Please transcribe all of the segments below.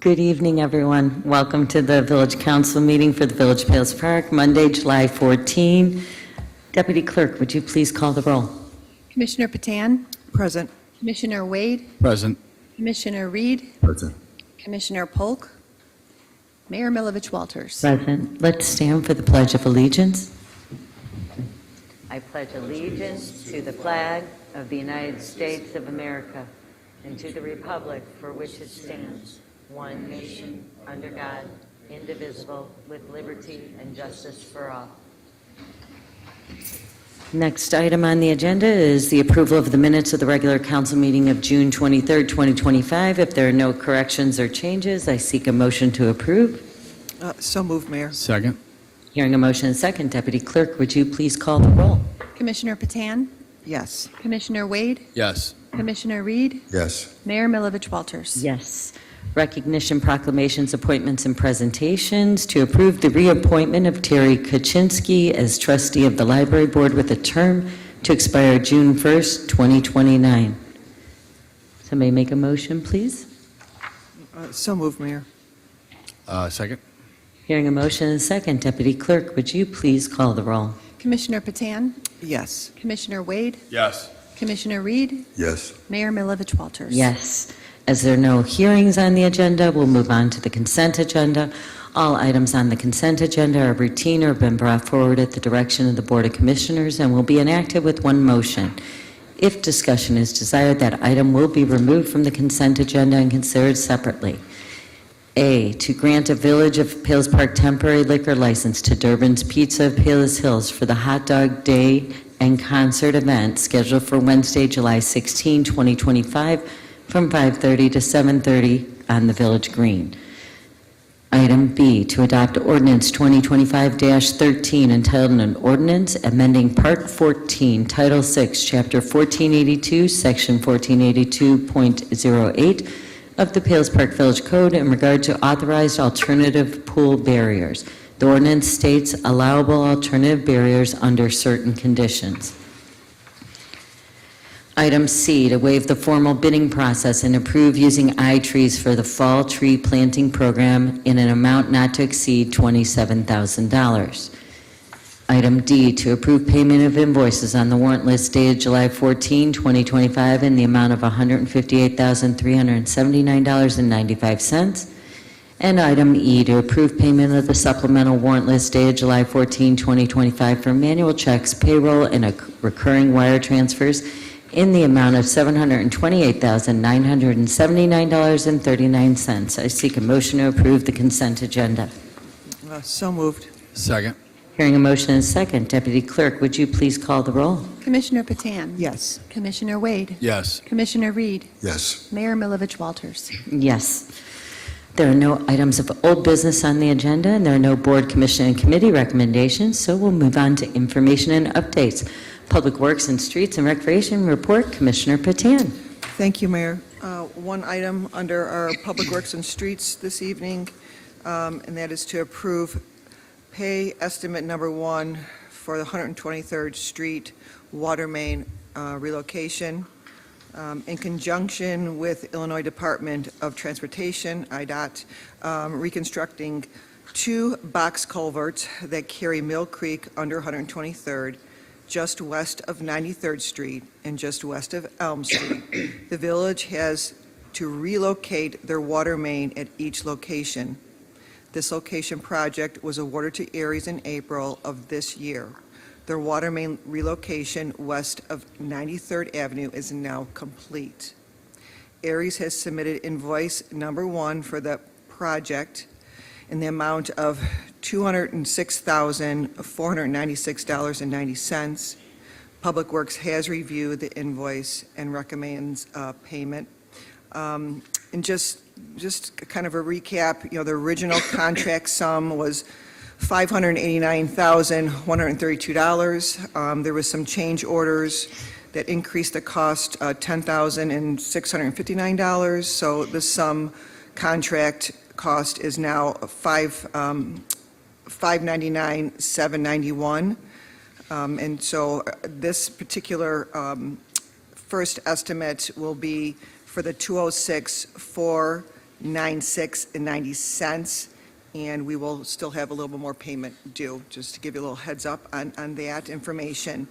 Good evening, everyone. Welcome to the Village Council meeting for the Village Palos Park, Monday, July 14. Deputy Clerk, would you please call the roll? Commissioner Patan, Present. Commissioner Wade, Present. Commissioner Reed, Present. Commissioner Polk, Mayor Milovich Walters. Present. Let's stand for the Pledge of Allegiance. I pledge allegiance to the flag of the United States of America and to the republic for which it stands, one nation, under God, indivisible, with liberty and justice for all. Next item on the agenda is the approval of the minutes of the regular council meeting of June 23rd, 2025. If there are no corrections or changes, I seek a motion to approve. So moved, Mayor. Second. Hearing a motion and second, Deputy Clerk, would you please call the roll? Commissioner Patan, Yes. Commissioner Wade, Yes. Commissioner Reed, Yes. Mayor Milovich Walters. Yes. Recognition, proclamations, appointments, and presentations. To approve the reappointment of Terry Kaczynski as trustee of the Library Board with a term to expire June 1st, 2029. Somebody make a motion, please. So moved, Mayor. Second. Hearing a motion and a second, Deputy Clerk, would you please call the roll? Commissioner Patan, Yes. Commissioner Wade, Yes. Commissioner Reed, Yes. Mayor Milovich Walters. Yes. As there are no hearings on the agenda, we'll move on to the consent agenda. All items on the consent agenda are routine or have been brought forward at the direction of the Board of Commissioners and will be enacted with one motion. If discussion is desired, that item will be removed from the consent agenda and considered separately. A, to grant a Village of Palos Park temporary liquor license to Durbin's Pizza of Palos Hills for the Hot Dog Day and Concert event scheduled for Wednesday, July 16, 2025, from 5:30 to 7:30 on the Village Green. Item B, to adopt ordinance 2025-13 entitled an ordinance amending Part 14, Title 6, Chapter 1482, Section 1482.08 of the Palos Park Village Code in regard to authorized alternative pool barriers. The ordinance states allowable alternative barriers under certain conditions. Item C, to waive the formal bidding process and approve using iTrees for the fall tree planting program in an amount not to exceed $27,000. Item D, to approve payment of invoices on the warrant list dated July 14, 2025 in the amount of $158,379.95. And item E, to approve payment of the supplemental warrant list dated July 14, 2025 for manual checks, payroll, and recurring wire transfers in the amount of $728,979.39. I seek a motion to approve the consent agenda. So moved. Second. Hearing a motion and a second, Deputy Clerk, would you please call the roll? Commissioner Patan, Yes. Commissioner Wade, Yes. Commissioner Reed, Yes. Mayor Milovich Walters. Yes. There are no items of old business on the agenda, and there are no board, commission, and committee recommendations, so we'll move on to information and updates. Public Works and Streets and Recreation Report, Commissioner Patan. Thank you, Mayor. One item under our Public Works and Streets this evening, and that is to approve pay estimate number 1 for the 123rd Street water main relocation in conjunction with Illinois Department of Transportation, IDOT, reconstructing 2 box culverts that carry Mill Creek under 123rd, just west of 93rd Street and just west of Elm Street. The village has to relocate their water main at each location. This location project was awarded to Aries in April of this year. Their water main relocation west of 93rd Avenue is now complete. Aries has submitted invoice number 1 for the project in the amount of $206,496.90. Public Works has reviewed the invoice and recommends payment. And just kind of a recap, the original contract sum was $589,132. There was some change orders that increased the cost $10,659. So the sum contract cost is now $599,791. And so this particular first estimate will be for the 206,496.90, and we will still have a little bit more payment due, just to give you a little heads up on that information.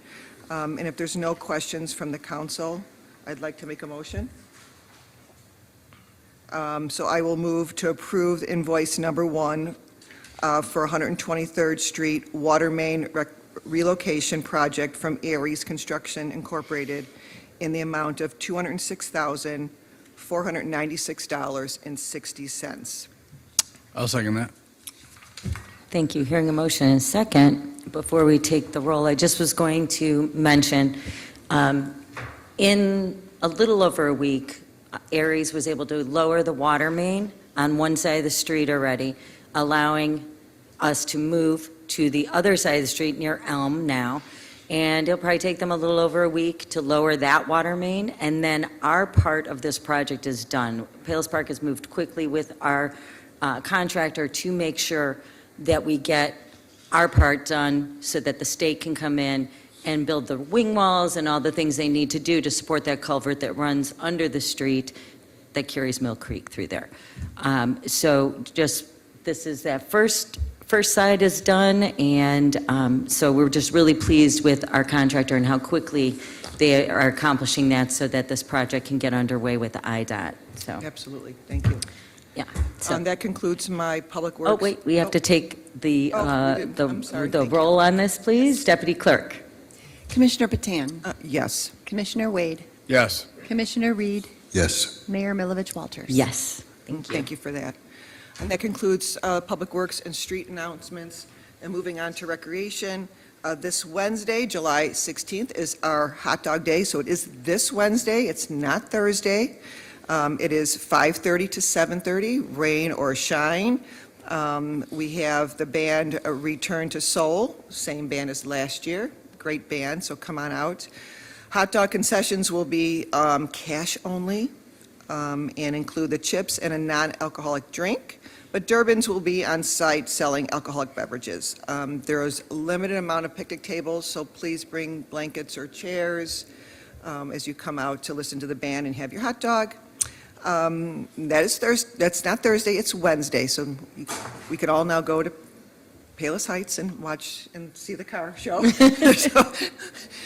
And if there's no questions from the council, I'd like to make a motion. So I will move to approve invoice number 1 for 123rd Street Water Main Relocation Project from Aries Construction Incorporated in the amount of $206,496.60. I'll second that. Thank you. Hearing a motion and a second, before we take the roll, I just was going to mention, in a little over a week, Aries was able to lower the water main on one side of the street already, allowing us to move to the other side of the street near Elm now. And it'll probably take them a little over a week to lower that water main, and then our part of this project is done. Palos Park has moved quickly with our contractor to make sure that we get our part done so that the state can come in and build the wing walls and all the things they need to do to support that culvert that runs under the street that carries Mill Creek through there. So just, this is that first side is done, and so we're just really pleased with our contractor and how quickly they are accomplishing that so that this project can get underway with the IDOT, so, Absolutely, thank you. yeah. So- That concludes my public works. Oh, wait, we have to take the, Oh, we did. I'm sorry, the thank you. roll on this, please. Deputy Clerk. Commissioner Patan, Yes. Commissioner Wade, Yes. Commissioner Reed, Yes. Mayor Milovich Walters. Yes, thank you. Thank you for that. And that concludes Public Works and Street announcements. And moving on to Recreation, this Wednesday, July 16th, is our Hot Dog Day, so it is this Wednesday, it's not Thursday. It is 5:30 to 7:30, rain or shine. We have the band Return to Soul, same band as last year, great band, so come on out. Hot dog concessions will be cash only and include the chips and a non-alcoholic drink, but Durbin's will be on site selling alcoholic beverages. There is a limited amount of picnic tables, so please bring blankets or chairs as you come out to listen to the band and have your hot dog. That's not Thursday, it's Wednesday, so we could all now go to Palos Heights and watch and see the car show.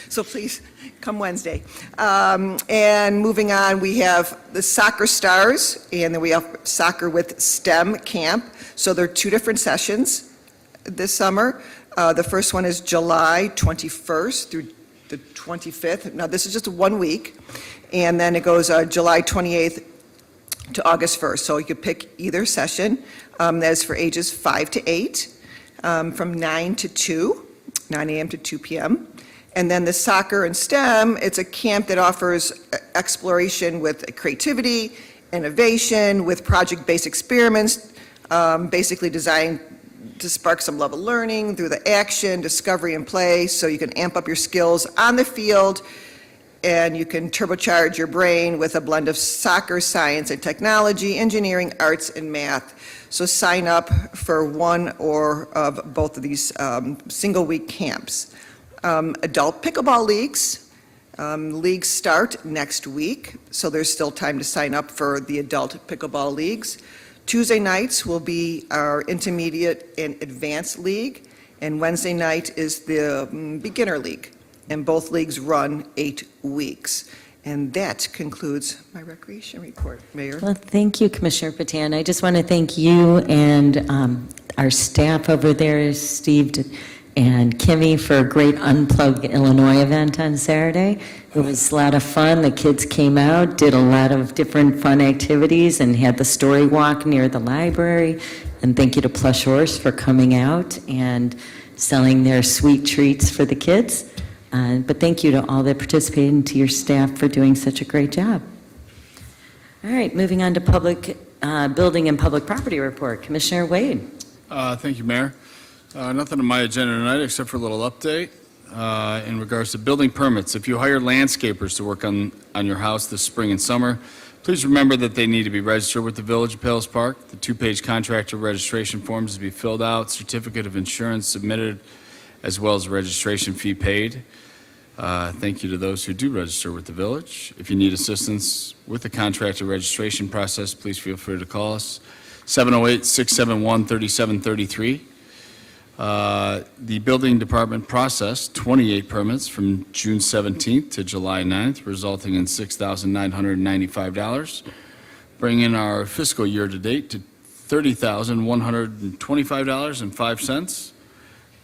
So please, come Wednesday. And moving on, we have the Soccer Stars, and then we have Soccer with STEM Camp. So there are 2 different sessions this summer. The first one is July 21st through the 25th. Now, this is just 1 week. And then it goes July 28th to August 1st. So you could pick either session. That is for ages 5 to 8, from 9 to 2, 9 a.m. to 2 p.m. And then the Soccer and STEM, it's a camp that offers exploration with creativity, innovation, with project-based experiments, basically designed to spark some love of learning through the action, discovery, and play, so you can amp up your skills on the field, and you can turbocharge your brain with a blend of soccer, science, and technology, engineering, arts, and math. So sign up for one or of both of these single-week camps. Adult pickleball leagues. Leagues start next week, so there's still time to sign up for the adult pickleball leagues. Tuesday nights will be our intermediate and advanced league, and Wednesday night is the beginner league. And both leagues run 8 weeks. And that concludes my recreation report, Mayor. Well, thank you, Commissioner Patan. I just want to thank you and our staff over there, Steve and Kimmy, for a great Unplug Illinois event on Saturday. It was a lot of fun. The kids came out, did a lot of different fun activities, and had the story walk near the library. And thank you to Plush Horse for coming out and selling their sweet treats for the kids. But thank you to all that participated and to your staff for doing such a great job. All right, moving on to public building and public property report. Commissioner Wade. Thank you, Mayor. Nothing on my agenda tonight except for a little update in regards to building permits. If you hire landscapers to work on your house this spring and summer, please remember that they need to be registered with the Village of Palos Park. The 2-page contractor registration forms to be filled out, certificate of insurance submitted, as well as a registration fee paid. Thank you to those who do register with the village. If you need assistance with the contractor registration process, please feel free to call us, 708-671-3733. The building department processed 28 permits from June 17th to July 9th, resulting in $6,995, bringing our fiscal year to date to $30,125.05.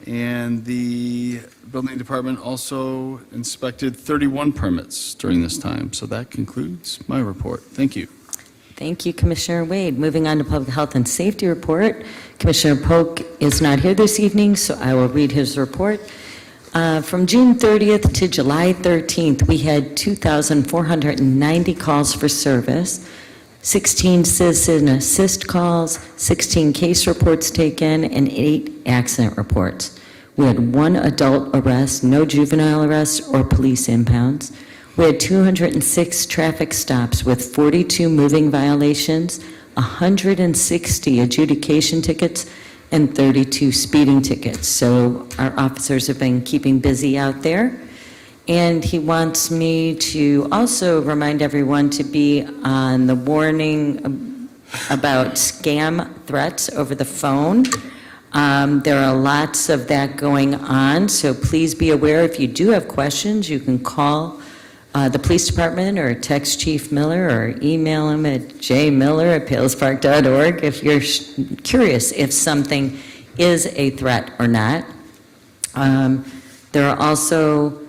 And the building department also inspected 31 permits during this time. So that concludes my report. Thank you. Thank you, Commissioner Wade. Moving on to Public Health and Safety Report. Commissioner Polk is not here this evening, so I will read his report. From June 30th to July 13th, we had 2,490 calls for service, 16 citizen assist calls, 16 case reports taken, and 8 accident reports. We had 1 adult arrest, no juvenile arrests or police impounds. We had 206 traffic stops with 42 moving violations, 160 adjudication tickets, and 32 speeding tickets. So our officers have been keeping busy out there. And he wants me to also remind everyone to be on the warning about scam threats over the phone. There are lots of that going on, so please be aware. If you do have questions, you can call the police department or text Chief Miller or email him at jmiller@palespark.org if you're curious if something is a threat or not. There are also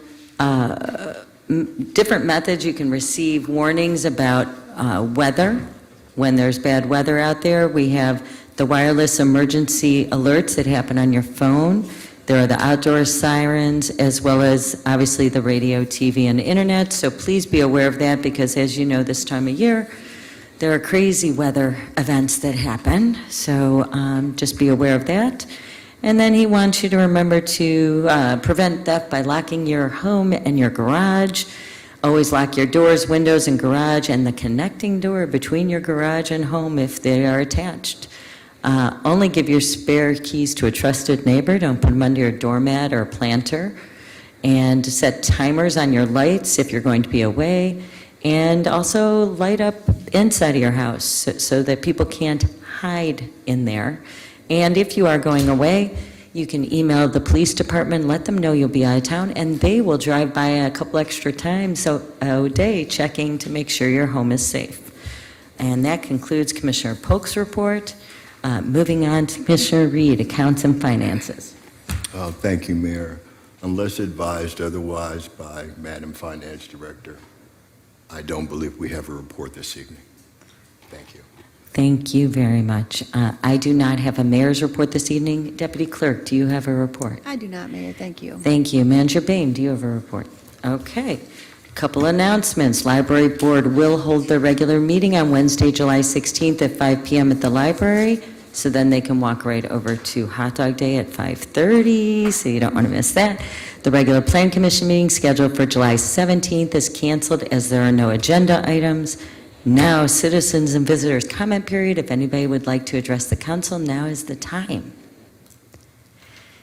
different methods you can receive warnings about weather. When there's bad weather out there, we have the wireless emergency alerts that happen on your phone. There are the outdoor sirens, as well as obviously the radio, TV, and internet. So please be aware of that, because as you know, this time of year, there are crazy weather events that happen. So just be aware of that. And then he wants you to remember to prevent theft by locking your home and your garage. Always lock your doors, windows, and garage, and the connecting door between your garage and home if they are attached. Only give your spare keys to a trusted neighbor. Don't put them under your doormat or planter. And set timers on your lights if you're going to be away. And also light up inside of your house so that people can't hide in there. And if you are going away, you can email the police department, let them know you'll be out of town, and they will drive by a couple extra times a day checking to make sure your home is safe. And that concludes Commissioner Polk's report. Moving on to Commissioner Reed, Accounts and Finances. Thank you, Mayor. Unless advised otherwise by Madam Finance Director, I don't believe we have a report this evening. Thank you. Thank you very much. I do not have a mayor's report this evening. Deputy Clerk, do you have a report? I do not, Mayor. Thank you. Thank you. Manager Bain, do you have a report? Okay. Couple announcements. Library Board will hold their regular meeting on Wednesday, July 16th at 5 p.m. at the library. So then they can walk right over to Hot Dog Day at 5:30, so you don't want to miss that. The regular Plan Commission meeting scheduled for July 17th is canceled as there are no agenda items. Now, citizens and visitors comment period. If anybody would like to address the council, now is the time.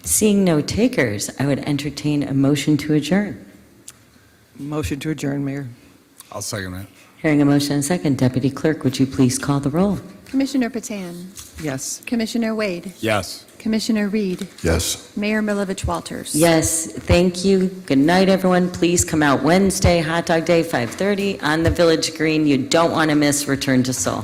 Seeing no takers, I would entertain a motion to adjourn. Motion to adjourn, Mayor. I'll second that. Hearing a motion and a second, Deputy Clerk, would you please call the roll? Commissioner Patan, Yes. Commissioner Wade, Yes. Commissioner Reed, Yes. Mayor Milovich Walters. Yes, thank you. Good night, everyone. Please come out Wednesday, Hot Dog Day, 5:30, on the Village Green. You don't want to miss Return to Seoul.